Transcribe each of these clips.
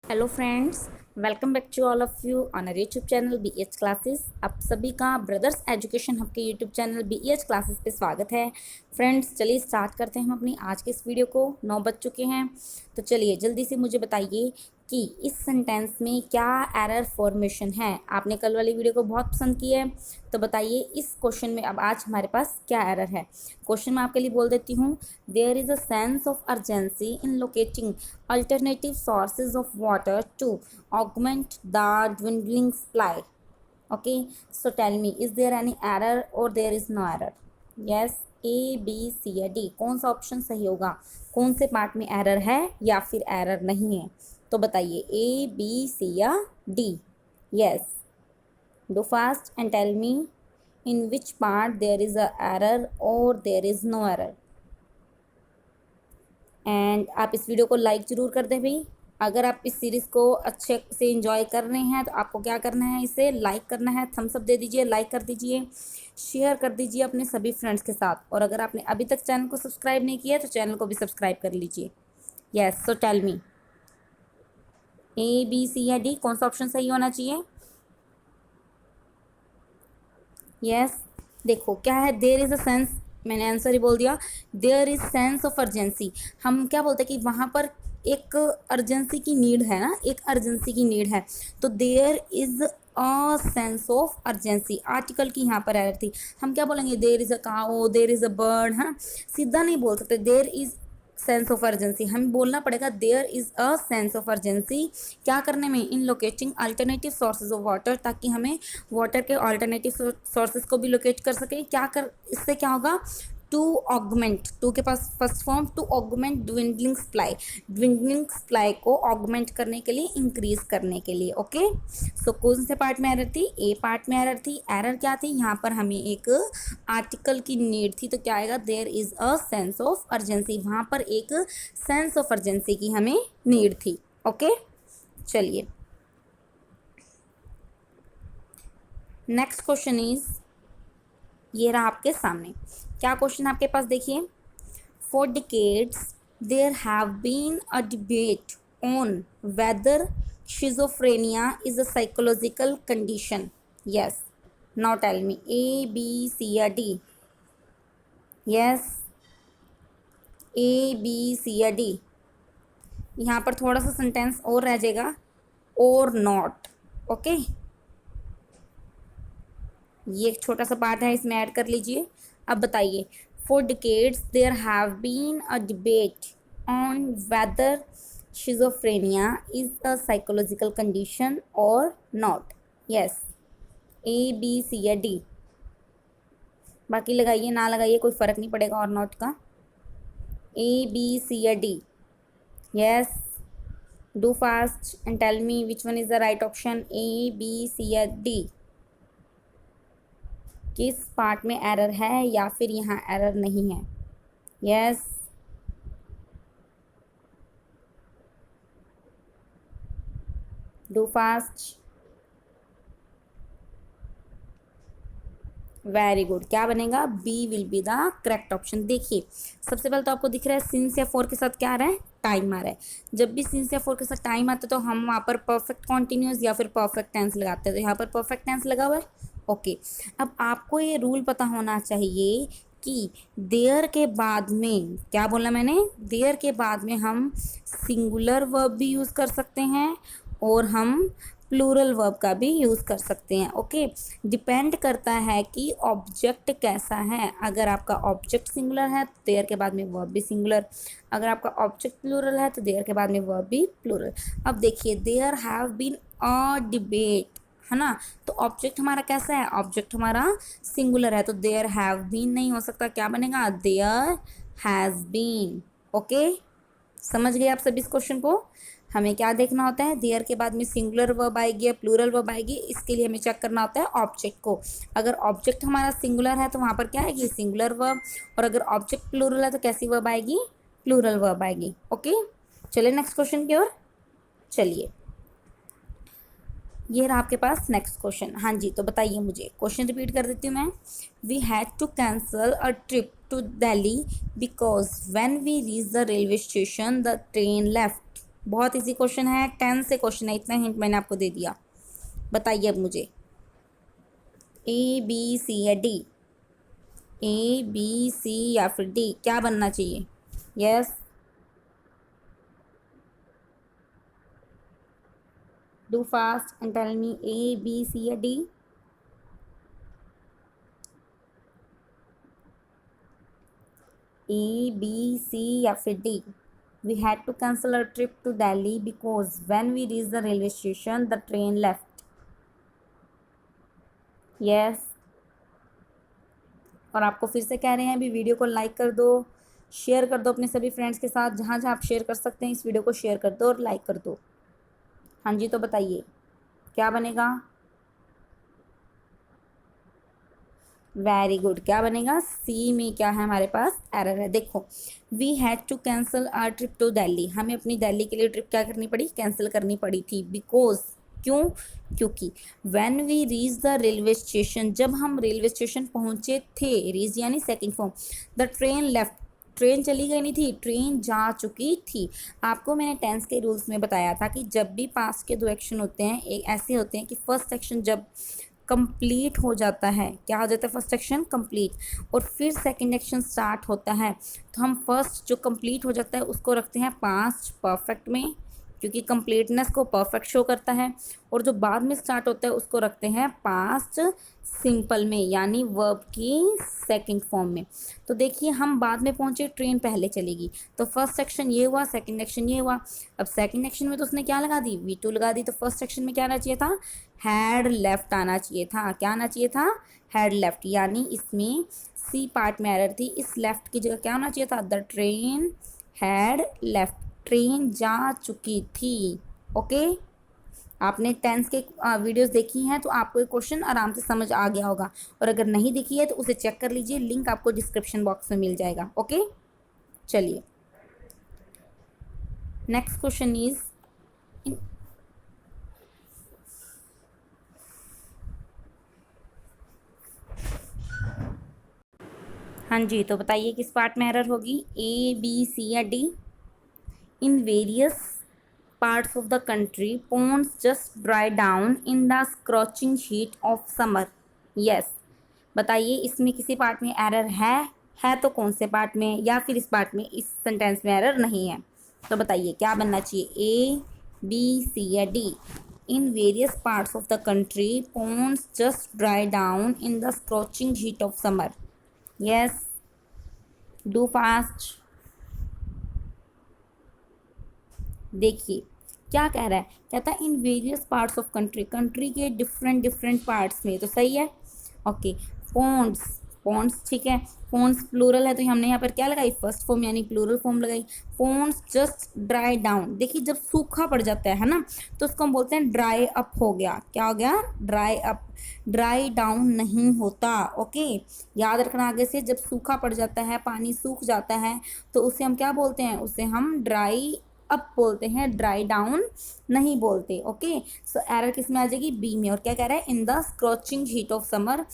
Hello friends, welcome back to all of you on our YouTube channel BEH classes. आप सभी का brothers education hub के YouTube channel BEH classes पे स्वागत है। फ्रेंड्स, चलिए स्टार्ट करते हैं हम अपनी आज के इस वीडियो को। 9 बज चुके हैं, तो चलिए जल्दी से मुझे बताइए कि इस सेंटेंस में क्या एरर फॉर्मेशन है। आपने कल वाली वीडियो को बहुत पसंद की है, तो बताइए इस क्वेश्चन में अब आज हमारे पास क्या एरर है। क्वेश्चन मैं आपके लिए बोल देती हूँ। There is a sense of urgency in locating alternative sources of water to augment the dwindling supply. Okay, so tell me, is there any error or there is no error? Yes, A, B, C या D, कौन सा option सही होगा? कौन से part में error है या फिर एरर नहीं है? तो बताइए A, B, C या D? Yes, do fast and tell me in which part there is a error or there is no error. And आप इस वीडियो को लाइक ज़रूर कर दें भाई। अगर आप इस सीरीज़ को अच्छे से एंजॉय कर रहे हैं तो आपको क्या करना है, इसे लाइक करना है, थम्स अप दे दीजिए, लाइक कर दीजिए, शेयर कर दीजिए अपने सभी फ्रेंड्स के साथ। और अगर आपने अभी तक चैनल को सब्सक्राइब नहीं किया तो चैनल को भी सब्सक्राइब कर लीजिए। Yes, so tell me A, B, C या D, कौन सा ऑप्शन सही होना चाहिए? यस, देखो क्या है, देयर इज़ अ सेंस, मैंने आंसर ही बोल दिया। There is sense of urgency. हम क्या बोलते हैं कि वहाँ पर एक अर्जेंसी की नीड है ना, एक अर्जेंसी की नीड है, तो there is a sense of urgency. Article की यहाँ पर एरर थी। हम क्या बोलेंगे, there is a cow, there is a bird, है ना, सीधा नहीं बोल सकते there is sense of urgency. हमें बोलना पड़ेगा there is a sense of urgency. क्या करने में? In locating alternative sources of water, ताकि हमें वाटर के अल्टरनेटिव सोर्सेज को भी लोकेट कर सके। क्या कर, इससे क्या होगा? टू ऑगमेंट, टू के पास first form, to augment dwindling supply, dwindling supply को ऑगमेंट करने के लिए, इंक्रीज करने के लिए। ओके, सो कौन से पार्ट में एरर थी? ए पार्ट में एरर थी। एरर क्या थी? यहाँ पर हमें एक आर्टिकल की नीड थी, तो क्या आएगा? There is a sense of urgency. वहाँ पर एक सेंस ऑफ अर्जेंसी की हमें नीड थी। ओके, चलिए नेक्स्ट क्वेश्चन इज, ये रहा आपके सामने। क्या क्वेश्चन आपके पास देखिए। For decades, there have been a debate on whether schizophrenia is a psychological condition. Yes. Now tell me A, B, C या D? Yes. A, B, C या D? यहाँ पर थोड़ा सा सेंटेंस और रह जाएगा, और नॉट। ओके, ये एक छोटा सा पार्ट है, इसमें ऐड कर लीजिए। अब बताइए, for decades there have been a debate on whether schizophrenia is a psychological condition और not. Yes, A, B, C या D? बाकी लगाइए, ना लगाइए, कोई फ़र्क नहीं पड़ेगा और नॉट का। A, B, C या D? Yes, do fast and tell me which one is the right option, A, B, C या D? किस पार्ट में एरर है या फिर यहाँ एरर नहीं है? Yes, do fast. Very good, क्या बनेगा? B will be the correct option. देखिए, सबसे पहले तो आपको दिख रहा है सिंस या फॉर के साथ क्या आ रहा है? टाइम आ रहा है। जब भी सिंस या फॉर के साथ टाइम आता है तो हम वहाँ पर परफेक्ट कॉन्टिन्यूस या फिर परफेक्ट टेंस लगाते हैं, तो यहाँ पर परफेक्ट टेंस लगा हुआ है। ओके, अब आपको ये रूल पता होना चाहिए कि देयर के बाद में, क्या बोला मैंने, देयर के बाद में हम सिंगुलर वर्ब भी यूज़ कर सकते हैं और हम प्लूरल वर्ब का भी यूज़ कर सकते हैं। ओके, डिपेंड करता है कि ऑब्जेक्ट कैसा है। अगर आपका ऑब्जेक्ट सिंगुलर है तो देयर के बाद में वर्ब भी सिंगुलर, अगर आपका ऑब्जेक्ट प्लूरल है तो देयर के बाद में वर्ब भी प्लूरल। अब देखिए, there have been a debate, है ना, तो ऑब्जेक्ट हमारा कैसा है? ऑब्जेक्ट हमारा सिंगुलर है, तो देयर हैव बीन नहीं हो सकता, क्या बनेगा? There has been. ओके, समझ गए आप सभी इस क्वेश्चन को? हमें क्या देखना होता है, देयर के बाद में सिंगुलर वर्ब आएगी या प्लूरल वर्ब आएगी, इसके लिए हमें चेक करना होता है ऑब्जेक्ट को। अगर ऑब्जेक्ट हमारा सिंगुलर है तो वहाँ पर क्या आएगी? सिंगुलर वर्ब, और अगर ऑब्जेक्ट प्लूरल है तो कैसी वर्ब आएगी? प्लूरल वर्ब आएगी। ओके, चलिए नेक्स्ट क्वेश्चन की ओर चलिए। ये रहा आपके पास नेक्स्ट क्वेश्चन। हाँ जी, तो बताइए मुझे, क्वेश्चन रिपीट कर देती हूँ मैं। We had to cancel a trip to Delhi because when we reach the railway station the train left. बहुत इजी क्वेश्चन है, 10 से क्वेश्चन है, इतना हिंट मैंने आपको दे दिया। बताइए अब मुझे, ए बी सी या डी, ए बी सी या फिर डी, क्या बनना चाहिए? Yes, do fast and tell me, A B C या डी। ए बी सी या फिर D. We had to cancel our trip to Delhi because when we reached the railway station, the train left. Yes. और आपको फिर से कह रहे हैं अभी वीडियो को लाइक कर दो, शेयर कर दो अपने सभी फ्रेंड्स के साथ, जहाँ जहाँ आप शेयर कर सकते हैं इस वीडियो को शेयर कर दो और लाइक कर दो। हाँ जी, तो बताइए क्या बनेगा? वेरी गुड, क्या बनेगा? सी में क्या है हमारे पास? एरर है। देखो, we had to cancel our trip to Delhi, हमें अपनी दिल्ली के लिए ट्रिप क्या करनी पड़ी? कैंसिल करनी पड़ी थी। बिकॉज, क्यों? क्योंकि when we reach the railway station, जब हम रेलवे स्टेशन पहुंचे थे, रीच यानी second form, the train left, train चली गई नहीं थी, ट्रेन जा चुकी थी। आपको मैंने टेंस के रूल्स में बताया था कि जब भी पास्ट के दो एक्शन होते हैं, एक ऐसे होते हैं कि फर्स्ट एक्शन जब कंप्लीट हो जाता है, क्या हो जाता है? फर्स्ट एक्शन कंप्लीट, और फिर सेकंड एक्शन स्टार्ट होता है, तो हम फर्स्ट जो कंप्लीट हो जाता है उसको रखते हैं पास्ट परफेक्ट में, क्योंकि कंप्लीटनेस को परफेक्ट शो करता है, और जो बाद में स्टार्ट होता है उसको रखते हैं पास्ट सिंपल में, यानी वर्ब की सेकंड फॉर्म में। तो देखिए, हम बाद में पहुंचे, ट्रेन पहले चलेगी, तो फर्स्ट एक्शन ये हुआ, सेकंड एक्शन ये हुआ। अब सेकंड एक्शन में तो उसने क्या लगा दी? V2 लगा दी। तो फर्स्ट एक्शन में क्या आना चाहिए था? हैड लेफ्ट आना चाहिए था। क्या आना चाहिए था? हैड लेफ्ट, यानी इसमें सी पार्ट में एरर थी, इस लेफ्ट की जगह क्या होना चाहिए था? The train had left, train जा चुकी थी। ओके, आपने टेंस के वीडियोस देखी हैं तो आपको ये क्वेश्चन आराम से समझ आ गया होगा, और अगर नहीं देखी है तो उसे चेक कर लीजिए, लिंक आपको डिस्क्रिप्शन बॉक्स में मिल जाएगा। ओके, चलिए नेक्स्ट क्वेश्चन इज, हाँ जी, तो बताइए किस पार्ट में एरर होगी? ए बी सी या D? In various parts of the country, ponds just dry down in the scorching heat of summer. Yes. बताइए इसमें किसी पार्ट में एरर है तो कौन से पार्ट में, या फिर इस पार्ट में, इस सेंटेंस में एरर नहीं है? तो बताइए क्या बनना चाहिए? ए बी सी या D? In various parts of the country ponds just dry down in the scorching heat of summer. Yes. Do fast. देखिए क्या कह रहा है, कहता है in various parts of country, country के डिफरेंट डिफरेंट पार्ट्स में, तो सही है। ओके, पॉन्ड्स, पॉन्ड्स ठीक है, पॉन्ड्स प्लूरल है तो हमने यहाँ पर क्या लगाई? फर्स्ट फॉर्म यानी प्लूरल फॉर्म लगाई। पॉन्ड्स जस्ट ड्राई डाउन, देखिए जब सूखा पड़ जाता है ना, तो उसको हम बोलते हैं ड्राई अप हो गया। क्या हो गया? ड्राई अप, ड्राई डाउन नहीं होता। ओके, याद रखना आगे से, जब सूखा पड़ जाता है, पानी सूख जाता है, तो उसे हम क्या बोलते हैं? उसे हम ड्राई अप बोलते हैं, ड्राई डाउन नहीं बोलते। ओके, सो एरर किस में आ जाएगी? बी में। और क्या कह रहा है? In the scorching heat of summer,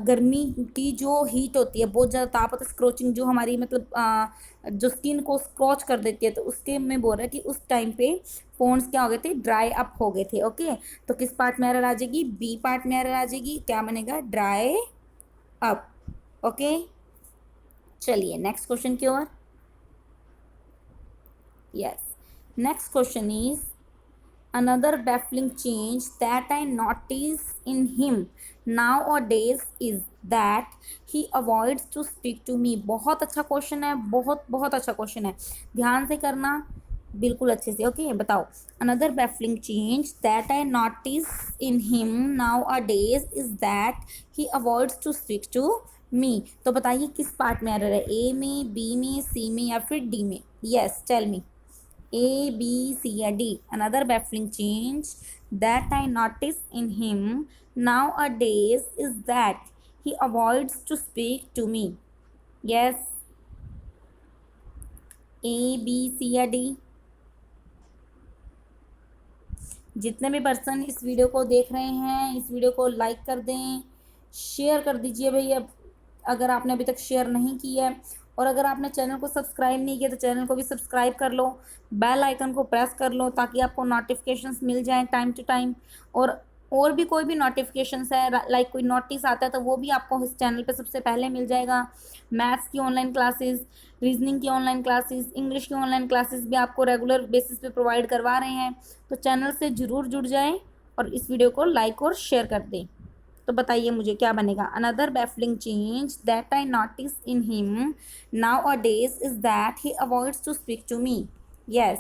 गर्मी की जो हीट होती है, बहुत ज़्यादा ताप होता है, स्क्रॉचिंग जो हमारी मतलब जो स्किन को स्क्रॉच कर देती है, तो उसके में बोल रहा है कि उस टाइम पे फोन्स क्या हो गए थे? ड्राई अप हो गए थे। ओके, तो किस पार्ट में एरर आ जाएगी? बी पार्ट में एरर आ जाएगी। क्या बनेगा? Dry up. ओके, चलिए नेक्स्ट क्वेश्चन की ओर। Yes, next question is, another baffling change that I notice in him nowadays is that he avoids to speak to me. बहुत अच्छा क्वेश्चन है, बहुत बहुत अच्छा क्वेश्चन है, ध्यान से करना बिल्कुल अच्छे से। ओके, बताओ। another baffling change that I notice in him nowadays is that he avoids to speak to me. तो बताइए किस पार्ट में एरर है? ए में, बी में, सी में या फिर डी में? Yes, tell me. A, B, C या D? Another baffling change that I notice in him nowadays is that he avoids to speak to me. Yes. A, B, C या D? जितने भी person इस video को देख रहे हैं, इस वीडियो को लाइक कर दें, शेयर कर दीजिए भैया अगर आपने अभी तक शेयर नहीं किया है, और अगर आपने चैनल को सब्सक्राइब नहीं किया तो चैनल को भी सब्सक्राइब कर लो, बेल आइकन को प्रेस कर लो ताकि आपको नोटिफिकेशंस मिल जाएं टाइम टू टाइम। और भी कोई भी नोटिफिकेशंस है, लाइक कोई नोटिस आता है तो वो भी आपको इस चैनल पे सबसे पहले मिल जाएगा। मैथ्स की ऑनलाइन क्लासेस, रीजनिंग की ऑनलाइन क्लासेस, इंग्लिश की ऑनलाइन क्लासेस भी आपको रेगुलर बेसिस पे प्रोवाइड करवा रहे हैं। तो चैनल से ज़रूर जुड़ जाएं और इस वीडियो को लाइक और शेयर कर दें। तो बताइए मुझे क्या बनेगा। Another baffling change that I notice in him nowadays is that he avoids to speak to me. Yes,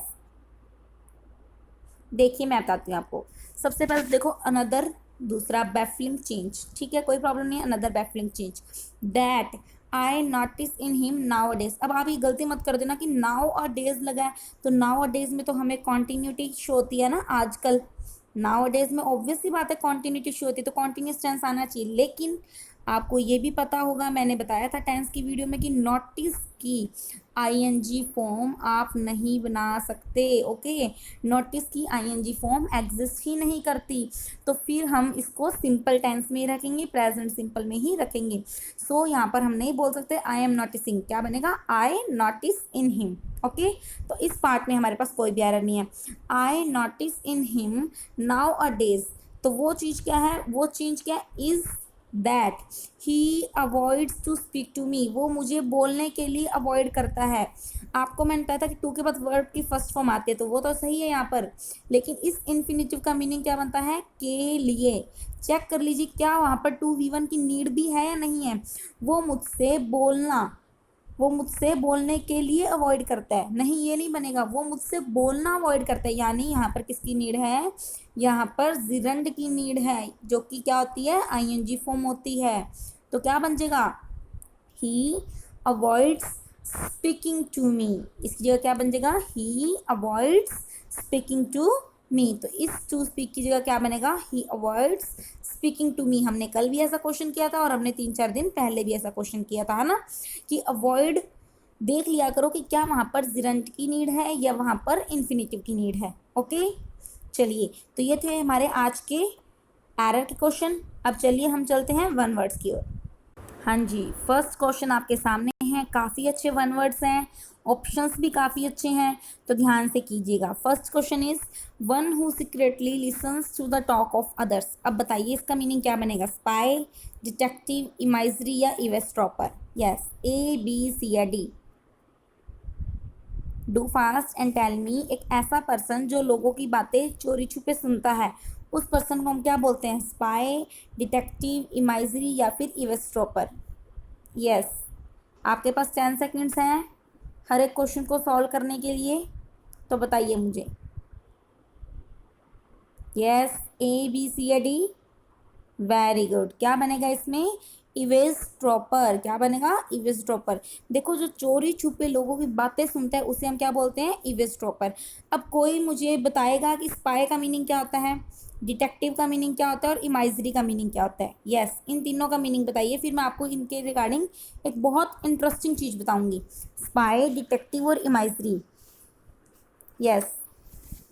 देखिए मैं बताती हूँ आपको। सबसे पहले देखो अनदर, दूसरा बैफलिंग चेंज, ठीक है, कोई प्रॉब्लम नहीं है। Another baffling change that I notice in him now a days. अब आप ये गलती मत कर देना कि नाउ अ डेज लगा है, तो नाउ अ डेज में तो हमें कॉन्टीन्यूटी शो होती है ना आजकल। नाउ अ डेज में ऑब्वियस सी बात है कॉन्टीन्यूटी शो होती है, तो कॉन्टीन्यूस टेंस आना चाहिए। लेकिन आपको ये भी पता होगा, मैंने बताया था टेंस की वीडियो में कि नोटिस की आईएनजी फॉर्म आप नहीं बना सकते। ओके, नोटिस की आईएनजी फॉर्म एग्जिस्ट ही नहीं करती, तो फिर हम इसको सिंपल टेंस में ही रखेंगे, प्रेजेंट सिंपल में ही रखेंगे। सो यहाँ पर हम नहीं बोल सकते आई एम नोटिसिंग, क्या बनेगा आई नोटिस इन हिम। ओके, तो इस पार्ट में हमारे पास कोई भी एरर नहीं है। I notice in him nowadays, तो वो चीज़ क्या है, वो चीज़ क्या is that he avoids to speak to me, वो मुझे बोलने के लिए अवॉइड करता है। आपको मैंने बताया था कि टू के बाद वर्ब की फर्स्ट फॉर्म आती है, तो वो तो सही है यहाँ पर, लेकिन इस इन्फिनेटिव का मीनिंग क्या बनता है, के लिए। चेक कर लीजिए क्या वहाँ पर टू वी वन की नीड भी है या नहीं है। वो मुझसे बोलना, वो मुझसे बोलने के लिए अवॉइड करता है, नहीं ये नहीं बनेगा, वो मुझसे बोलना अवॉइड करता है। यानी यहाँ पर किसकी नीड है, यहाँ पर जिरंड की नीड है, जो कि क्या होती है, आईएनजी फॉर्म होती है। तो क्या बन जाएगा, ही अवॉइड्स स्पीकिंग टू मी, इसकी जगह क्या बन जाएगा, ही अवॉइड्स स्पीकिंग टू मी। तो इस टू स्पीक की जगह क्या बनेगा, ही अवॉइड्स स्पीकिंग टू मी। हमने कल भी ऐसा क्वेश्चन किया था और हमने 3-4 दिन पहले भी ऐसा क्वेश्चन किया था, है ना, कि अवॉइड देख लिया करो कि क्या वहाँ पर जिरंट की नीड है या वहाँ पर इन्फिनेटिव की नीड है। ओके, चलिए, तो ये थे हमारे आज के एरर के क्वेश्चन। अब चलिए हम चलते हैं वन वर्ड्स की ओर। हाँ जी, फर्स्ट क्वेश्चन आपके सामने है, काफ़ी अच्छे वन वर्ड्स हैं, ऑप्शंस भी काफ़ी अच्छे हैं, तो ध्यान से कीजिएगा। First question is one who secretly listens to the talk of others. अब बताइए इसका मीनिंग क्या बनेगा, स्पाई, डिटेक्टिव, इमाइजरी या इवेस्ट्रॉपर। यस, ए बी सी या D. Do fast and tell me, एक ऐसा पर्सन जो लोगों की बातें चोरी छुपे सुनता है, उस पर्सन को हम क्या बोलते हैं, स्पाई, डिटेक्टिव, इमाइजरी या फिर इवेस्ट्रॉपर। यस, आपके पास 10 सेकेंड्स हैं हर एक क्वेश्चन को सॉल्व करने के लिए, तो बताइए मुझे। यस, ए बी सी या डी, वेरी गुड। क्या बनेगा इसमें, इवेस्ट्रॉपर। क्या बनेगा, इवेस्ट्रॉपर। देखो जो चोरी छुपे लोगों की बातें सुनता है उसे हम क्या बोलते हैं, इवेस्ट्रॉपर। अब कोई मुझे बताएगा कि स्पाई का मीनिंग क्या होता है, डिटेक्टिव का मीनिंग क्या होता है और इमाइजरी का मीनिंग क्या होता है। यस, इन तीनों का मीनिंग बताइए, फिर मैं आपको इनके रिगार्डिंग एक बहुत इंटरेस्टिंग चीज़ बताऊंगी। स्पाई, डिटेक्टिव और इमाइजरी। यस,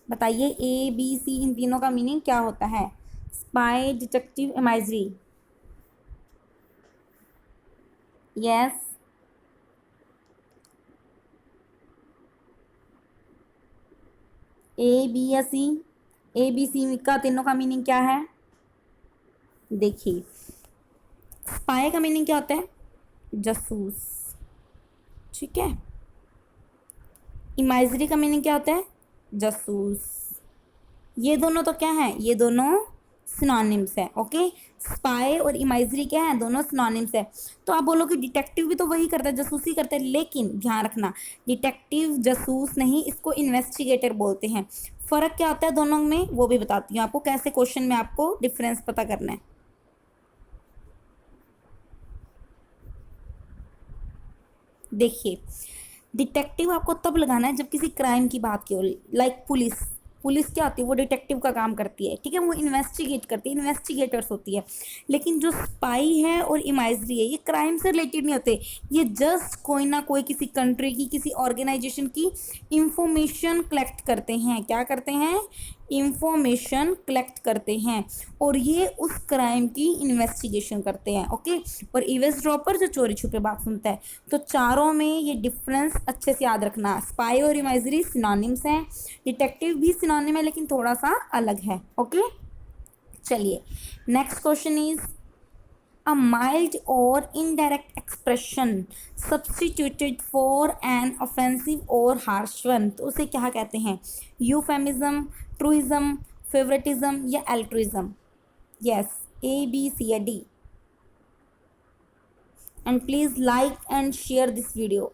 बताइए ए बी सी इन तीनों का मीनिंग क्या होता है, spy, detective, imagery. Yes, A B या सी, ए बी सी का तीनों का मीनिंग क्या है। देखिए, स्पाई का मीनिंग क्या होता है, जासूस, ठीक है। इमाइजरी का मीनिंग क्या होता है, जासूस। ये दोनों तो क्या है, ये दोनों सिनोनिम्स है। ओके, स्पाई और इमाइजरी क्या है, दोनों सिनोनिम्स है। तो आप बोलो कि डिटेक्टिव भी तो वही करता है, जासूसी करता है, लेकिन ध्यान रखना डिटेक्टिव जासूस नहीं, इसको इन्वेस्टिगेटर बोलते हैं। फ़र्क क्या होता है दोनों में वो भी बताती हूँ आपको, कैसे क्वेश्चन में आपको डिफरेंस पता करना है। देखिए, डिटेक्टिव आपको तब लगाना है जब किसी क्राइम की बात की हो, लाइक पुलिस। पुलिस क्या होती है, वो डिटेक्टिव का काम करती है, ठीक है, वो इन्वेस्टिगेट करती है, इन्वेस्टिगेटर्स होती है। लेकिन जो स्पाई है और इमाइजरी है, ये क्राइम से रिलेटेड नहीं होते, ये जस्ट कोई ना कोई किसी कंट्री की, किसी ऑर्गेनाइजेशन की इंफॉर्मेशन कलेक्ट करते हैं। क्या करते हैं, इंफॉर्मेशन कलेक्ट करते हैं और ये उस क्राइम की इन्वेस्टिगेशन करते हैं। ओके, और ईव्सड्रॉपर जो चोरी छुपे बात सुनता है। तो चारों में ये डिफरेंस अच्छे से याद रखना। स्पाई और इमेजरी सिनोनिम्स हैं, डिटेक्टिव भी सिनोनिम है लेकिन थोड़ा सा अलग है। ओके, चलिए next question is a mild or indirect expression substituted for an offensive or harsh one, तो उसे क्या कहते हैं? यूफेमिज्म, ट्रूइज्म, फेवरेटिज्म या altruism? Yes, A B C या D? And please like and share this video.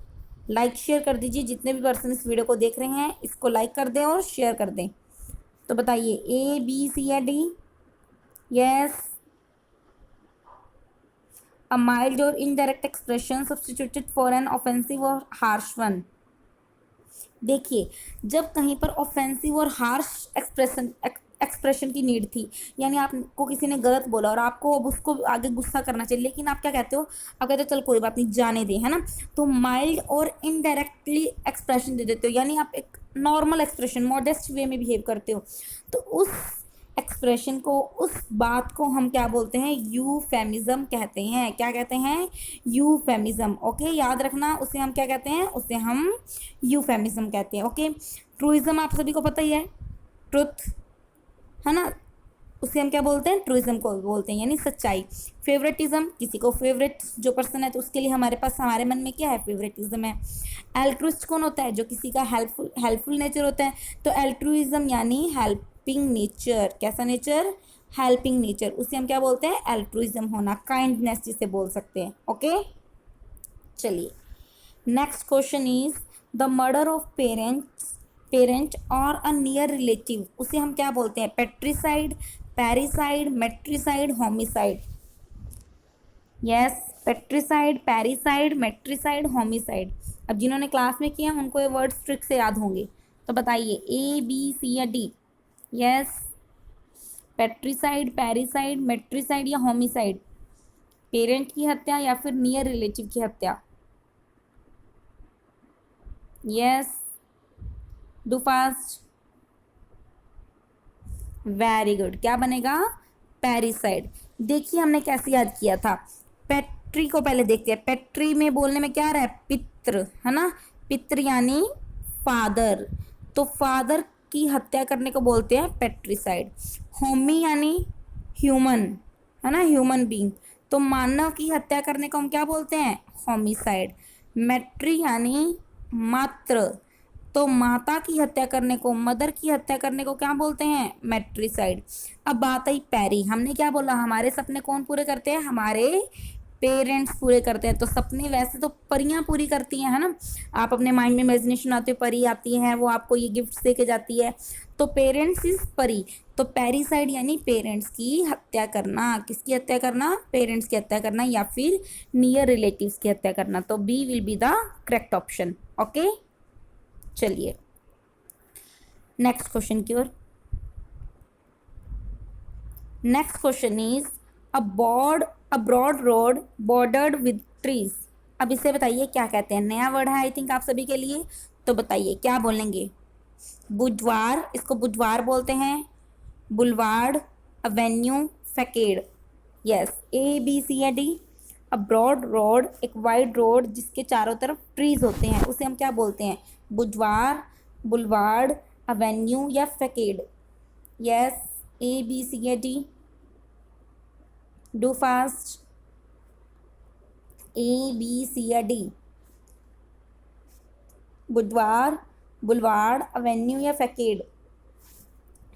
Like share कर दीजिए, जितने भी पर्सन इस वीडियो को देख रहे हैं इसको लाइक कर दें और शेयर कर दें। तो बताइए ए बी सी या D? Yes, a mild or indirect expression substituted for an offensive or harsh one। देखिए, जब कहीं पर ऑफेंसिव और हार्श एक्सप्रेशन की नीड थी, यानी आपको किसी ने गलत बोला और आपको अब उसको आगे गुस्सा करना चाहिए, लेकिन आप क्या कहते हो? आप कहते हो चल कोई बात नहीं, जाने दे, है ना। तो माइल्ड और इनडायरेक्टली एक्सप्रेशन दे देते हो, यानी आप एक नॉर्मल एक्सप्रेशन मॉडेस्ट वे में बिहेव करते हो। तो उस एक्सप्रेशन को, उस बात को हम क्या बोलते हैं? यूफेमिज्म कहते हैं। क्या कहते हैं? यूफेमिज्म। ओके, याद रखना, उसे हम क्या कहते हैं? उसे हम यूफेमिज्म कहते हैं। ओके, ट्रूइज्म आप सभी को पता ही है, ट्रुथ, है ना, उसे हम क्या बोलते हैं? ट्रूइज्म को बोलते हैं, यानी सच्चाई। फेवरेटिज्म, किसी को फेवरेट जो पर्सन है तो उसके लिए हमारे पास, हमारे मन में क्या है? फेवरेटिज्म है। एल्ट्रुइस्ट कौन होता है? जो किसी का हेल्पफुल नेचर होता है। तो एल्ट्रुइज्म यानी हेल्पिंग नेचर। कैसा नेचर? Helping nature. उसे हम क्या बोलते हैं? एल्ट्रुइज्म होना, काइंडनेस जिसे बोल सकते हैं। ओके, चलिए next question is the murder of parent और अ नियर रिलेटिव, उसे हम क्या बोलते हैं? Patricide, parricide, matricide, homicide? Yes, patricide, parricide, matricide, homicide. अब जिन्होंने क्लास में किया उनको ये वर्ड्स ट्रिक से याद होंगे। तो बताइए ए बी सी या डी? यस, पेट्रिसाइड, पैरिसाइड, मेट्रिसाइड या होमिसाइड? पेरेंट की हत्या या फिर नियर रिलेटिव की हत्या? Yes, do fast. Very good, क्या बनेगा? पैरिसाइड। देखिए हमने कैसे याद किया था। पेट्री को पहले देखते हैं। पेट्री में बोलने में क्या आ रहा है? पितृ, है ना। पितृ यानी फादर, तो फादर की हत्या करने को बोलते हैं पेट्रिसाइड। होमी यानी ह्यूमन, है ना, ह्यूमन बीइंग, तो मानव की हत्या करने को हम क्या बोलते हैं? होमिसाइड। मेट्री यानी मातृ, तो माता की हत्या करने को, मदर की हत्या करने को क्या बोलते हैं? मेट्रिसाइड। अब बात आई पैरी, हमने क्या बोला? हमारे सपने कौन पूरे करते हैं? हमारे पेरेंट्स पूरे करते हैं। तो सपने वैसे तो परियां पूरी करती हैं, है ना। आप अपने माइंड में इमेजिनेशन आते हो, परी आती है, वो आपको ये गिफ्ट दे के जाती है। तो पेरेंट्स इज परी। तो पैरिसाइड यानी पेरेंट्स की हत्या करना। किसकी हत्या करना? पेरेंट्स की हत्या करना या फिर नियर रिलेटिव्स की हत्या करना। तो B will be the correct option. Okay, चलिए नेक्स्ट क्वेश्चन की ओर। Next question is a broad road bordered with trees. अब इसे बताइए क्या कहते हैं? नया वर्ड है आई थिंक आप सभी के लिए, तो बताइए क्या बोलेंगे? बुधवार, इसको बुधवार बोलते हैं, boulevard, avenue, facade? Yes, A B C या डी? अ ब्रॉड रोड, एक वाइड रोड जिसके चारों तरफ ट्रीज होते हैं, उसे हम क्या बोलते हैं? बुधवार, बुलवार्ड, एवेन्यू या फैकेड? यस, ए बी सी या D? Do fast. A B C या डी? बुधवार, बुलवार्ड, एवेन्यू या फैकेड?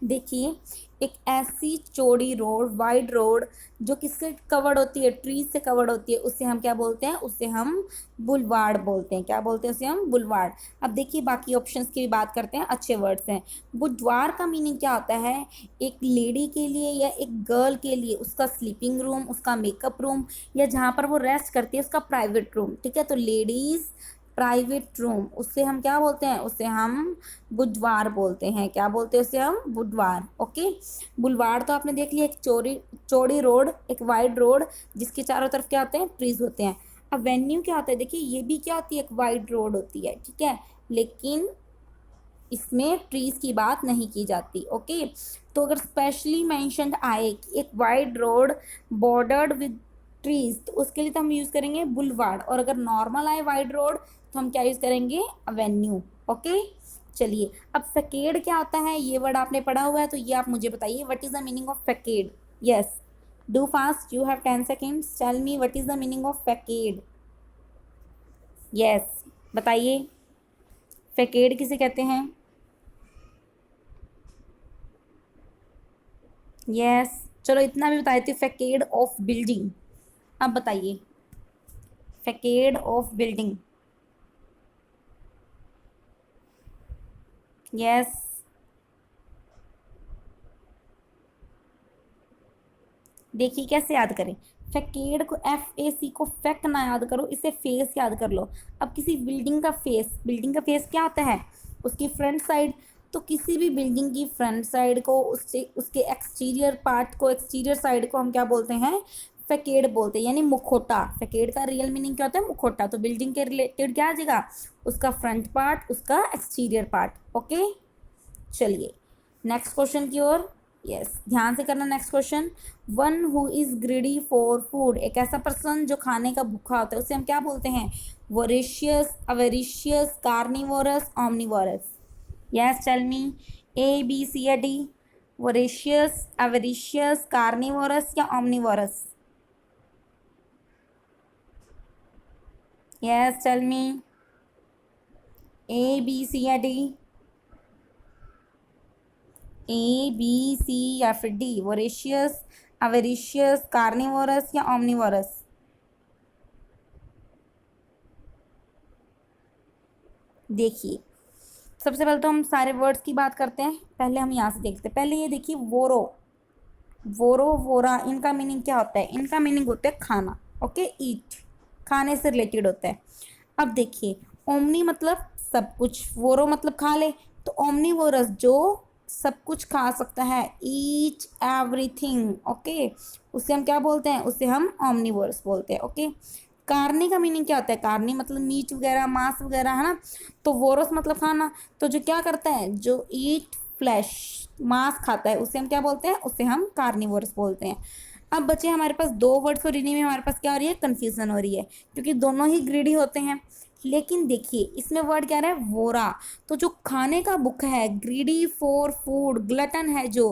देखिए, एक ऐसी चौड़ी रोड, वाइड रोड जो किससे कवर्ड होती है? ट्रीज से कवर्ड होती है, उसे हम क्या बोलते हैं? उसे हम बुलवार्ड बोलते हैं। क्या बोलते हैं? उसे हम बुलवार्ड। अब देखिए बाकी ऑप्शंस की भी बात करते हैं, अच्छे वर्ड्स हैं। बुधवार का मीनिंग क्या होता है? एक लेडी के लिए या एक गर्ल के लिए उसका स्लीपिंग रूम, उसका मेकअप रूम, या जहाँ पर वो रेस्ट करती है उसका प्राइवेट रूम। ठीक है, तो लेडीज प्राइवेट रूम, उससे हम क्या बोलते हैं? उसे हम बुधवार बोलते हैं। क्या बोलते हैं? उसे हम बुधवार। ओके, बुलवार तो आपने देख लिया, एक चौड़ी रोड, एक वाइड रोड जिसके चारों तरफ क्या होते हैं? ट्रीज होते हैं। अब वेन्यू क्या होता है? देखिए ये भी क्या होती है? एक वाइड रोड होती है, ठीक है, लेकिन इसमें ट्रीज की बात नहीं की जाती। ओके, तो अगर स्पेशली मेंशन्ड आए कि एक wide road bordered with trees, तो उसके लिए तो हम यूज़ करेंगे बुलवार्ड, और अगर नॉर्मल आए वाइड रोड तो हम क्या यूज़ करेंगे, अवेन्यू। ओके, चलिए अब फैकेड क्या होता है, ये वर्ड आपने पढ़ा हुआ है, तो ये आप मुझे बताइए, what is the meaning of facade. Yes, do fast, you have 10 seconds, tell me what is the meaning of facade. Yes, बताइए, फैकेड किसे कहते हैं। यस, चलो इतना भी बता देती हूँ, फैकेड ऑफ बिल्डिंग। अब बताइए, फैकेड ऑफ बिल्डिंग। यस, देखिए कैसे याद करें, फैकेड को FAC को फैक ना याद करो, इसे फेस याद कर लो। अब किसी बिल्डिंग का फेस, बिल्डिंग का फेस क्या होता है, उसकी फ्रंट साइड, तो किसी भी बिल्डिंग की फ्रंट साइड को, उससे उसके एक्सटीरियर पार्ट को, एक्सटीरियर साइड को हम क्या बोलते हैं, फैकेड बोलते हैं, यानी मुखौटा। फैकेड का रियल मीनिंग क्या होता है, मुखौटा। तो बिल्डिंग के रिलेटेड क्या आ जाएगा, उसका फ्रंट पार्ट, उसका एक्सटीरियर पार्ट। ओके, चलिए नेक्स्ट क्वेश्चन की ओर। यस, ध्यान से करना next question. One who is greedy for food, एक ऐसा पर्सन जो खाने का भूखा होता है, उसे हम क्या बोलते हैं, voracious, avaricious, carnivorous, omnivorous. Yes, tell me, A B C या D, वोरेशियस, अवेरिशियस, कार्निवोरस या omnivorous. Yes, tell me, A B C या D, A B C या फिर D, वोरेशियस, अवेरिशियस, कार्निवोरस या ऑमनिवोरस। देखिए, सबसे पहले तो हम सारे वर्ड्स की बात करते हैं, पहले हम यहाँ से देखते हैं। पहले ये देखिए, वोरो, वोरो, वोरा, इनका मीनिंग क्या होता है, इनका मीनिंग होता है खाना। ओके, ईट, खाने से रिलेटेड होता है। अब देखिए, ओमनी मतलब सब कुछ, वोरो मतलब खा ले, तो ओमनीवोरस जो सब कुछ खा सकता है, ईच एवरीथिंग। ओके, उसे हम क्या बोलते हैं, उसे हम ओमनीवोरस बोलते हैं। ओके, कार्नी का मीनिंग क्या होता है, कार्नी मतलब मीट वगैरह, मांस वगैरह, है ना। तो वोरस मतलब खाना, तो जो क्या करता है, जो ईट फ्लैश, मांस खाता है, उसे हम क्या बोलते हैं, उसे हम कार्निवोरस बोलते हैं। अब बचे हमारे पास दो वर्ड्स, और इन्हीं में हमारे पास क्या हो रही है, कन्फ्यूजन हो रही है, क्योंकि दोनों ही ग्रीडी होते हैं। लेकिन देखिए, इसमें वर्ड क्या रहा है, वोरा, तो जो खाने का भूख है, ग्रीडी फॉर फूड, ग्लटन है जो,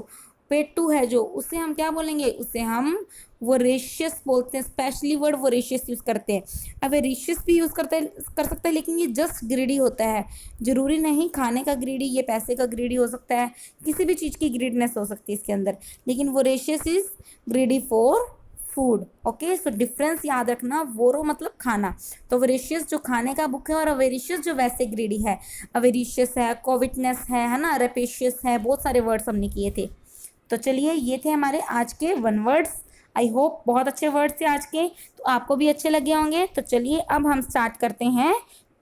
पेटू है जो, उसे हम क्या बोलेंगे, उसे हम वोरेशियस बोलते हैं। स्पेशली वर्ड वोरेशियस यूज़ करते हैं। अब वेरिशियस भी यूज़ कर सकते हैं, लेकिन ये जस्ट ग्रीडी होता है, जरूरी नहीं खाने का ग्रीडी, ये पैसे का ग्रीडी हो सकता है, किसी भी चीज़ की ग्रीडनेस हो सकती है इसके अंदर। लेकिन voracious is greedy for food. Okay, so difference याद रखना, वोरो मतलब खाना, तो वेरिशियस जो खाने का बुक है, और अवेरिशियस जो वैसे ग्रीडी है। अवेरिशियस है, कोविटनेस है ना, रेपेशियस है, बहुत सारे वर्ड्स हमने किए थे। तो चलिए, ये थे हमारे आज के 1 वर्ड्स। आई होप बहुत अच्छे वर्ड्स थे आज के, तो आपको भी अच्छे लगे होंगे। तो चलिए अब हम स्टार्ट करते हैं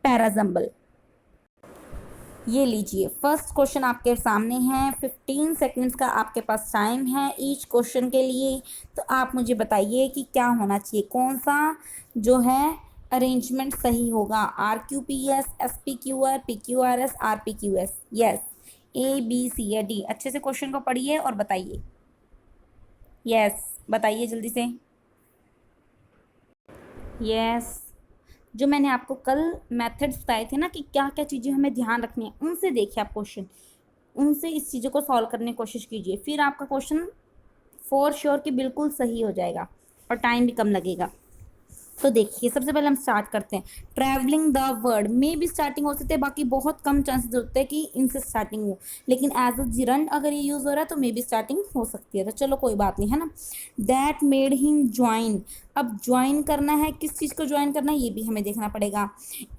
पैराजम्बल। ये लीजिए, फर्स्ट क्वेश्चन आपके सामने है, 15 सेकेंड्स का आपके पास टाइम है ईच क्वेश्चन के लिए। तो आप मुझे बताइए कि क्या होना चाहिए, कौन सा जो है अरेंजमेंट सही होगा, RQPS, SPQR, PQRS, RPQS। Yes, A B C या D। अच्छे से क्वेश्चन को पढ़िए और बताइए। यस, बताइए जल्दी से। यस, जो मैंने आपको कल मेथड्स बताए थे ना कि क्या क्या चीज़ें हमें ध्यान रखनी है, उनसे देखिए आप क्वेश्चन, उनसे इस चीज़ों को सॉल्व करने की कोशिश कीजिए, फिर आपका क्वेश्चन फॉर श्योर कि बिल्कुल सही हो जाएगा और टाइम भी कम लगेगा। तो देखिए, सबसे पहले हम स्टार्ट करते हैं, ट्रैवलिंग द वर्ड में भी स्टार्टिंग हो सकते हैं, बाकी बहुत कम चांसेस होते हैं कि इनसे स्टार्टिंग हो, लेकिन एज अ जिरंड अगर ये यूज़ हो रहा है तो मे बी स्टार्टिंग हो सकती है। तो चलो कोई बात नहीं, है ना। दैट मेड हिम ज्वाइन, अब ज्वाइन करना है, किस चीज़ को ज्वाइन करना है ये भी हमें देखना पड़ेगा।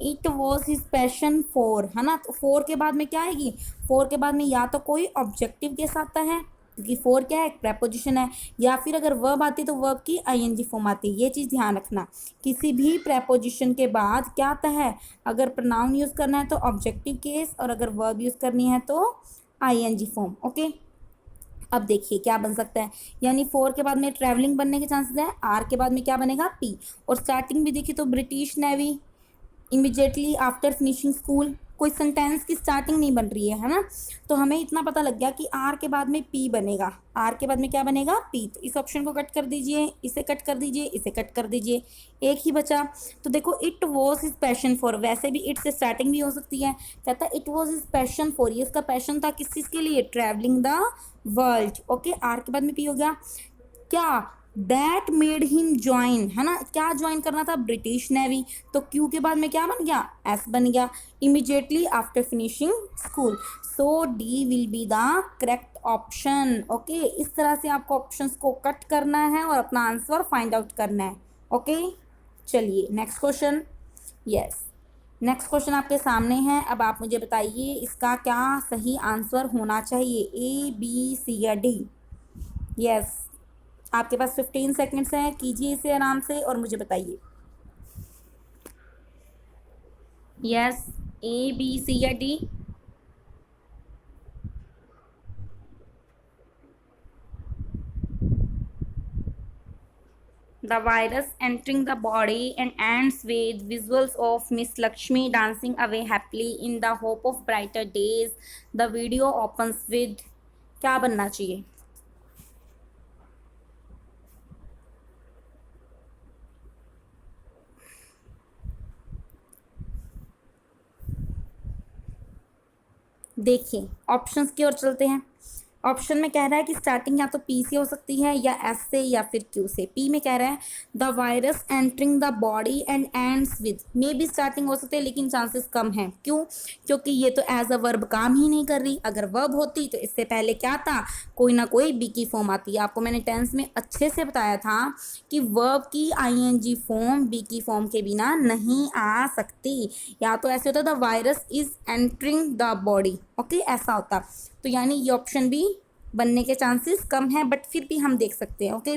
It was his passion for, है ना, तो फोर के बाद में क्या आएगी, फोर के बाद में या तो कोई ऑब्जेक्टिव के साथ आता है, क्योंकि फोर क्या है, एक प्रेपोजिशन है, या फिर अगर वर्ब आती है तो वर्ब की ING फॉर्म आती है। ये चीज़ ध्यान रखना, किसी भी प्रेपोजिशन के बाद क्या आता है, अगर प्रोनाउन यूज़ करना है तो ऑब्जेक्टिव केस, और अगर वर्ब यूज़ करनी है तो ING फॉर्म। ओके, अब देखिए क्या बन सकता है, यानी फोर के बाद में ट्रैवलिंग बनने के चांसेस है, आर के बाद में क्या बनेगा, P, और स्टार्टिंग भी देखिए तो British navy, immediately after finishing school, कोई सेंटेंस की स्टार्टिंग नहीं बन रही है ना। तो हमें इतना पता लग गया कि आर के बाद में पी बनेगा, आर के बाद में क्या बनेगा, पी। तो इस ऑप्शन को कट कर दीजिए, इसे कट कर दीजिए, इसे कट कर दीजिए, एक ही बचा। तो देखो it was his passion for, वैसे भी इट से स्टार्टिंग भी हो सकती है, कहता है it was his passion for, ये इसका पैशन था किस चीज़ के लिए, travelling the world. Okay, R के बाद में पी हो गया। क्या, दैट मेड हिम ज्वाइन, है ना, क्या ज्वाइन करना था, ब्रिटिश नेवी। तो क्यू के बाद में क्या बन गया, एस बन गया, immediately after finishing school. So D will be the correct option. Okay, इस तरह से आपको ऑप्शंस को कट करना है और अपना आंसर फाइंड आउट करना है। ओके, चलिए next question. Yes, next question आपके सामने है। अब आप मुझे बताइए इसका क्या सही आंसर होना चाहिए, ए बी सी या डी। यस, आपके पास 15 सेकेंड्स हैं, कीजिए इसे आराम से और मुझे बताइए। यस, ए बी सी या D. The virus entering the body and ends with visuals of Miss Lakshmi dancing away happily in the hope of brighter days. The video opens with, क्या बनना चाहिए, देखिए ऑप्शंस की ओर चलते हैं। Option में कह रहा है कि स्टार्टिंग या तो पी से हो सकती है या एस से या फिर क्यू से। पी में कह रहा है the virus entering the body and ends with, मे भी स्टार्टिंग हो सकती है लेकिन चांसेस कम हैं। क्यों, क्योंकि ये तो एज अ वर्ब काम ही नहीं कर रही। अगर वर्ब होती तो इससे पहले क्या था, कोई ना कोई बी की फॉर्म आती है। आपको मैंने टेंस में अच्छे से बताया था कि वर्ब की आईएनजी फॉर्म बी की फॉर्म के बिना नहीं आ सकती। या तो ऐसे होता the virus is entering the body, okay, ऐसा होता। तो यानी ये ऑप्शन भी बनने के चांसेस कम है, बट फिर भी हम देख सकते हैं। ओके,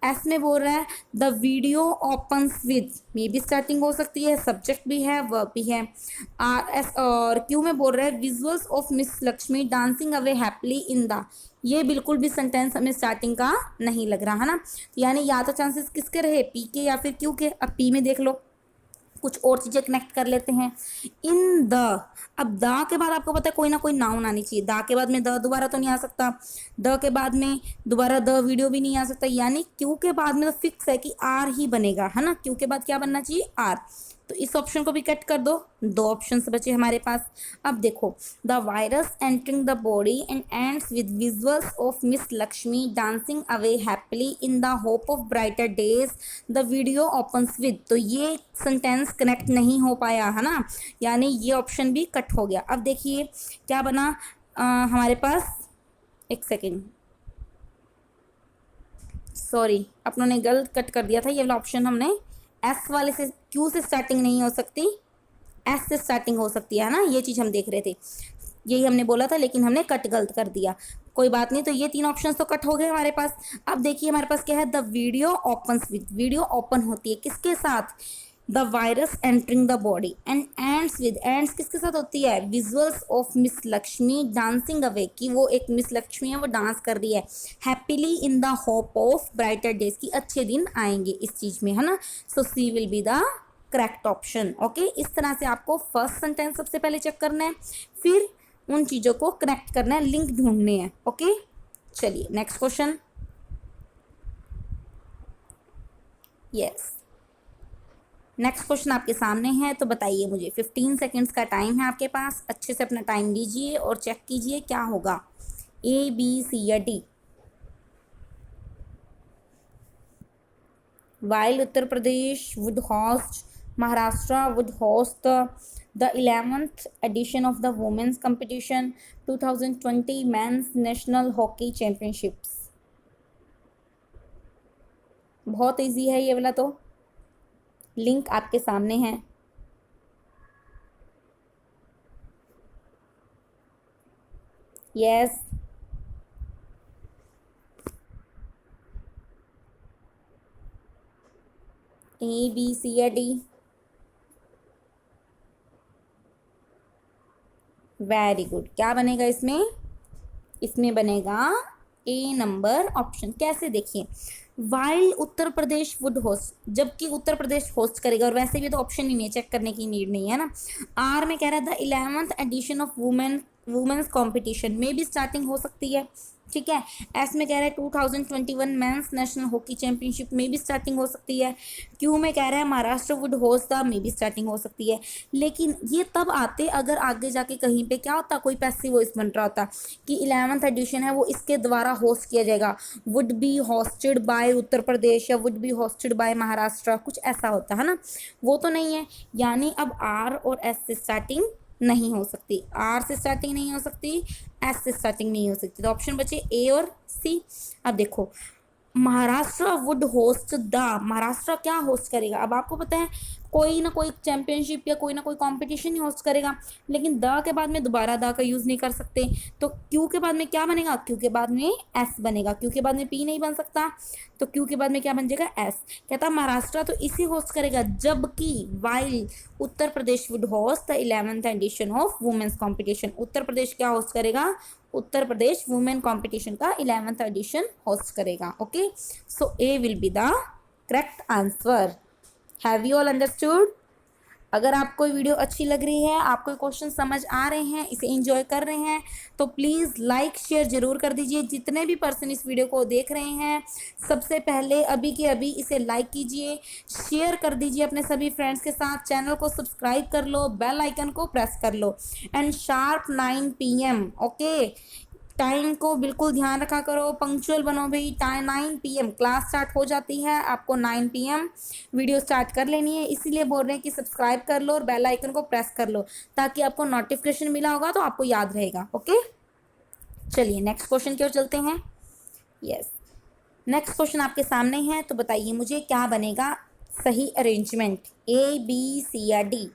एस में बोल रहा है द वीडियो ओपन्स विद, मे भी स्टार्टिंग हो सकती है, सब्जेक्ट भी है, वर्ब भी है। आर एस और क्यू में बोल रहा है visuals of miss Lakshmi dancing away happily in the, ये बिल्कुल भी सेंटेंस हमें स्टार्टिंग का नहीं लग रहा है ना। यानी या तो चांसेस किसके रहे, पी के या फिर क्यू के। अब पी में देख लो, कुछ और चीज़ें कनेक्ट कर लेते हैं। इन द, अब द के बाद आपको पता है कोई ना कोई नाउन आनी चाहिए। द के बाद में द दोबारा तो नहीं आ सकता, द के बाद में दोबारा द वीडियो भी नहीं आ सकता। यानी क्यू के बाद में तो फिक्स है कि आर ही बनेगा, है ना। क्यू के बाद क्या बनना चाहिए, आर। तो इस ऑप्शन को भी कट कर दो, दो ऑप्शन बचे हमारे पास। अब देखो the virus entering the body and ends with visuals of miss Lakshmi dancing away happily in the hope of brighter days, the video opens with, तो ये सेंटेंस कनेक्ट नहीं हो पाया, है ना। यानी ये ऑप्शन भी कट हो गया। अब देखिए क्या बना हमारे पास, एक सेकेंड, सॉरी अपनों ने गलत कट कर दिया था। ये वाला ऑप्शन हमने एस वाले से, क्यू से स्टार्टिंग नहीं हो सकती, एस से स्टार्टिंग हो सकती है ना, ये चीज़ हम देख रहे थे, यही हमने बोला था, लेकिन हमने कट गलत कर दिया। कोई बात नहीं, तो ये तीन ऑप्शंस तो कट हो गए हमारे पास। अब देखिए हमारे पास क्या है, the video opens with, video open होती है किसके साथ, the virus entering the body and ends with, ends किसके साथ होती है, visuals of miss Lakshmi dancing away, कि वो एक मिस लक्ष्मी है, वो डांस कर रही है, happily in the hope of brighter days, की अच्छे दिन आएंगे इस चीज़ में, है ना। So C will be the correct option. Okay, इस तरह से आपको फर्स्ट सेंटेंस सबसे पहले चेक करना है, फिर उन चीज़ों को कनेक्ट करना है, लिंक ढूंढने हैं। ओके, चलिए next question. Yes, next question आपके सामने है, तो बताइए मुझे, 15 सेकेंड्स का टाइम है आपके पास, अच्छे से अपना टाइम लीजिए और चेक कीजिए क्या होगा, ए बी सी या D. While Uttar Pradesh would host, Maharashtra would host the 11th edition of the Women's Competition 2020 Men's National Hockey Championships। बहुत इजी है ये वाला, तो लिंक आपके सामने है। यस, ए बी सी या डी। वेरी गुड, क्या बनेगा इसमें, इसमें बनेगा ए नंबर ऑप्शन। कैसे, देखिए while Uttar Pradesh would host, जबकि उत्तर प्रदेश होस्ट करेगा, और वैसे भी तो ऑप्शन ही नहीं है, चेक करने की नीड नहीं है ना। आर में कह रहा था 11th edition of women's competition में भी स्टार्टिंग हो सकती है, ठीक है। एस में कह रहा है 2021 मेंस नेशनल हॉकी चैंपियनशिप में भी स्टार्टिंग हो सकती है। क्यू में कह रहा है महाराष्ट्र वुड होस्ट द, में भी स्टार्टिंग हो सकती है। लेकिन ये तब आते अगर आगे जाके कहीं पे क्या होता, कोई पैसिव वॉइस बन रहा होता कि 11th एडिशन है वो इसके द्वारा होस्ट किया जाएगा, would be hosted by Uttar Pradesh या would be hosted by Maharashtra, कुछ ऐसा होता है ना, वो तो नहीं है। यानी अब आर और एस से स्टार्टिंग नहीं हो सकती, आर से स्टार्टिंग नहीं हो सकती, एस से स्टार्टिंग नहीं हो सकती, तो ऑप्शन बचे ए और सी। अब देखो Maharashtra would host the, Maharashtra क्या होस्ट करेगा, अब आपको पता है कोई ना कोई चैंपियनशिप या कोई ना कोई कंपटीशन ही होस्ट करेगा, लेकिन द के बाद में दोबारा द का यूज़ नहीं कर सकते, तो क्यू के बाद में क्या बनेगा, क्यू के बाद में एस बनेगा, क्यू के बाद में पी नहीं बन सकता, तो क्यू के बाद में क्या बन जाएगा, एस। कहता महाराष्ट्र तो इसी होस्ट करेगा, जबकि while Uttar Pradesh would host the 11th edition of women's competition, Uttar Pradesh क्या होस्ट करेगा, उत्तर प्रदेश वुमेन कॉम्पिटिशन का 11th एडिशन होस्ट करेगा। Okay, so A will be the correct answer. Have you all understood? अगर आपको वीडियो अच्छी लग रही है, आपको क्वेश्चन समझ आ रहे हैं, इसे एंजॉय कर रहे हैं, तो प्लीज़ लाइक शेयर ज़रूर कर दीजिए। जितने भी पर्सन इस वीडियो को देख रहे हैं, सबसे पहले अभी के अभी इसे लाइक कीजिए, शेयर कर दीजिए अपने सभी फ्रेंड्स के साथ, चैनल को सब्सक्राइब कर लो, बेल आइकन को प्रेस कर लो, and sharp 9 PM, okay, time को बिल्कुल ध्यान रखा करो, पंक्चुअल बनो भाई। 9 PM क्लास स्टार्ट हो जाती है, आपको 9 PM वीडियो स्टार्ट कर लेनी है, इसीलिए बोल रहे हैं कि सब्सक्राइब कर लो और बेल आइकन को प्रेस कर लो, ताकि आपको नोटिफिकेशन मिला होगा तो आपको याद रहेगा। ओके, चलिए नेक्स्ट क्वेश्चन की ओर चलते हैं। यस, नेक्स्ट क्वेश्चन आपके सामने है, तो बताइए मुझे क्या बनेगा सही अरेंजमेंट, ए बी सी या D.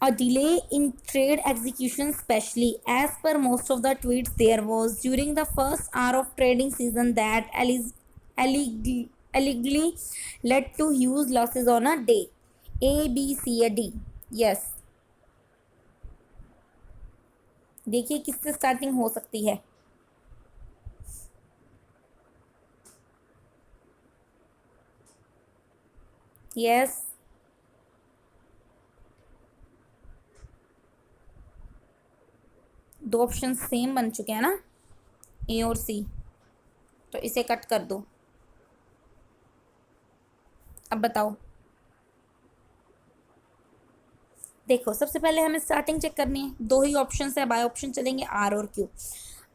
A delay in trade execution, especially as per most of the tweets there was during the first hour of trading season that allegedly led to huge losses on a day. A, B, C या D? Yes, देखिए किससे starting हो सकती है। Yes, दो option same बन चुके हैं ना, ए और सी, तो इसे कट कर दो। अब बताओ, देखो सबसे पहले हमें स्टार्टिंग चेक करनी है, दो ही ऑप्शन है, बाय ऑप्शन चलेंगे, आर और क्यू।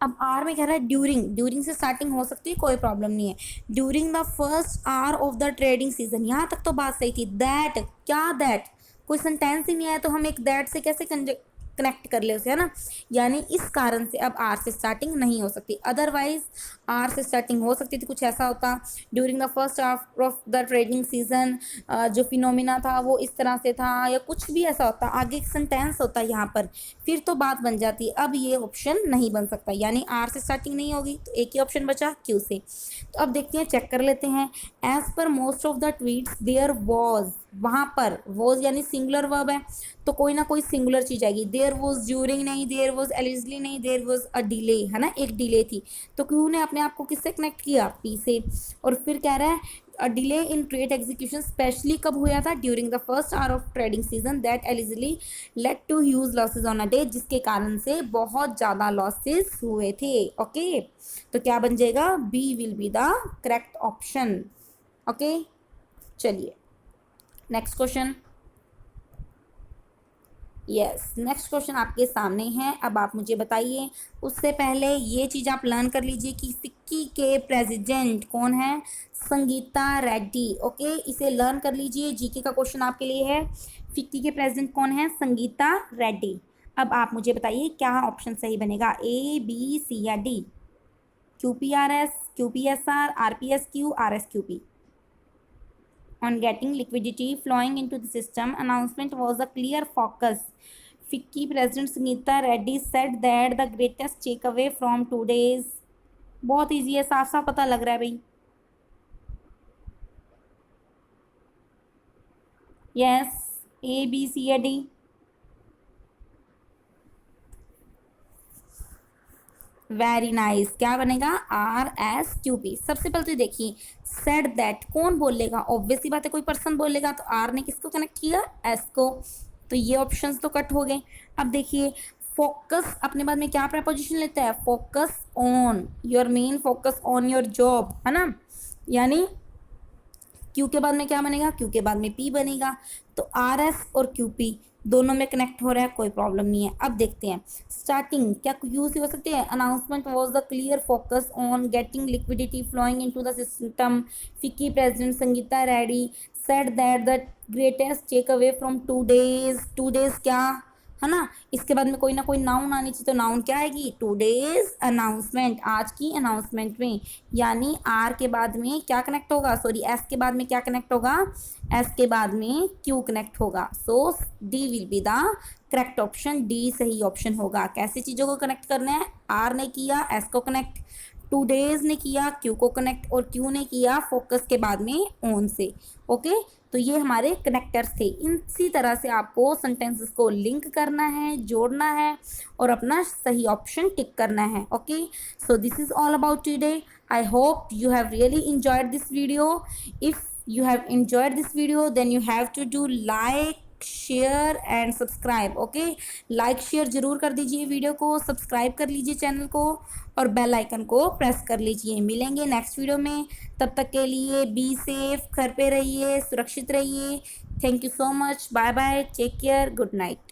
अब आर में कह रहा है ड्यूरिंग, ड्यूरिंग से स्टार्टिंग हो सकती है, कोई प्रॉब्लम नहीं है। During the first hour of the trading season, यहाँ तक तो बात सही थी। दैट, क्या दैट, कोई सेंटेंस ही नहीं आया, तो हम एक दैट से कैसे कनेक्ट कर ले उसे, है ना। यानी इस कारण से अब आर से स्टार्टिंग नहीं हो सकती, अदरवाइज आर से स्टार्टिंग हो सकती थी। कुछ ऐसा होता during the first half of the trading season, जो फिनोमिना था वो इस तरह से था, या कुछ भी ऐसा होता, आगे एक सेंटेंस होता यहाँ पर, फिर तो बात बन जाती। अब ये ऑप्शन नहीं बन सकता, यानी आर से स्टार्टिंग नहीं होगी, तो एक ही ऑप्शन बचा क्यू से। तो अब देखते हैं, चेक कर लेते हैं। As per most of the tweets there was, वहाँ पर वॉज यानी सिंगुलर वर्ब है, तो कोई ना कोई सिंगुलर चीज आएगी। देयर वॉज ड्यूरिंग नहीं, देयर वॉज एलिजली नहीं, देयर वॉज अ डिले, है ना, एक डिले थी। तो क्यू ने अपने आप को किससे कनेक्ट किया, पी से। और फिर कह रहा है a delay in trade execution, specially कब हुआ था, during the first hour of trading season, that allegedly led to huge losses on a day, जिसके कारण से बहुत ज़्यादा लॉसेज हुए थे। ओके, तो क्या बन जाएगा, B will be the correct option. Okay, चलिए next question. Yes, next question आपके सामने है, अब आप मुझे बताइए। उससे पहले ये चीज़ आप लर्न कर लीजिए कि फिक्की के प्रेसिडेंट कौन है, संगीता रेड्डी। ओके, इसे लर्न कर लीजिए, जीके का क्वेश्चन आपके लिए है। फिक्की के प्रेसिडेंट कौन है, संगीता रेड्डी। अब आप मुझे बताइए क्या ऑप्शन सही बनेगा, ए बी सी या D. QPRS, QPSR, RPSQ, RSQP। On getting liquidity flowing into the system, announcement was a clear focus. FICCI President Sangeeta Reddy said that the greatest takeaway from today's, बहुत easy है, साफ साफ पता लग रहा है भाई। यस, ए बी सी या डी। वेरी नाइस, क्या बनेगा आर एस क्यू पी। सबसे पहले तो देखिए सेड दैट कौन बोलेगा, ऑब्वियस सी बात है कोई पर्सन बोलेगा, तो आर ने किसको कनेक्ट किया, एस को, तो ये ऑप्शंस तो कट हो गए। अब देखिए फोकस अपने बाद में क्या प्रपोजिशन लेता है, focus on your main, focus on your job, है ना, यानी क्यू के बाद में क्या बनेगा, क्यू के बाद में पी बनेगा, तो आर एस और क्यू पी दोनों में कनेक्ट हो रहा है, कोई प्रॉब्लम नहीं है। अब देखते हैं स्टार्टिंग क्या यूज हो सकते हैं, announcement was the clear focus on getting liquidity flowing into the system, FICCI president Sangita Reddy said that the greatest take away from 2 days, 2 days क्या, है ना, इसके बाद में कोई ना कोई नाउन आनी चाहिए, तो नाउन क्या आएगी, 2 days अनाउंसमेंट, आज की अनाउंसमेंट में, यानी आर के बाद में क्या कनेक्ट होगा, सॉरी एस के बाद में क्या कनेक्ट होगा, एस के बाद में क्यू कनेक्ट होगा, so D will be the correct option, D सही ऑप्शन होगा। कैसे चीज़ों को कनेक्ट करना है, आर ने किया एस को कनेक्ट, 2 days ने किया क्यू को कनेक्ट, और क्यू ने किया फोकस के बाद में ऑन से। ओके, तो ये हमारे कनेक्टर्स थे। इसी तरह से आपको सेंटेंसेस को लिंक करना है, जोड़ना है और अपना सही ऑप्शन टिक करना है। Okay, so this is all about today. I hope you have really enjoyed this video. If you have enjoyed this video, then you have to do like, share and subscribe. Okay, like share जरूर कर दीजिए video को, subscribe कर लीजिए channel को और bell icon को press कर लीजिए। मिलेंगे नेक्स्ट वीडियो में, तब तक के लिए बी सेफ, घर पे रहिए, सुरक्षित रहिए। Thank you so much, bye bye, take care, good night.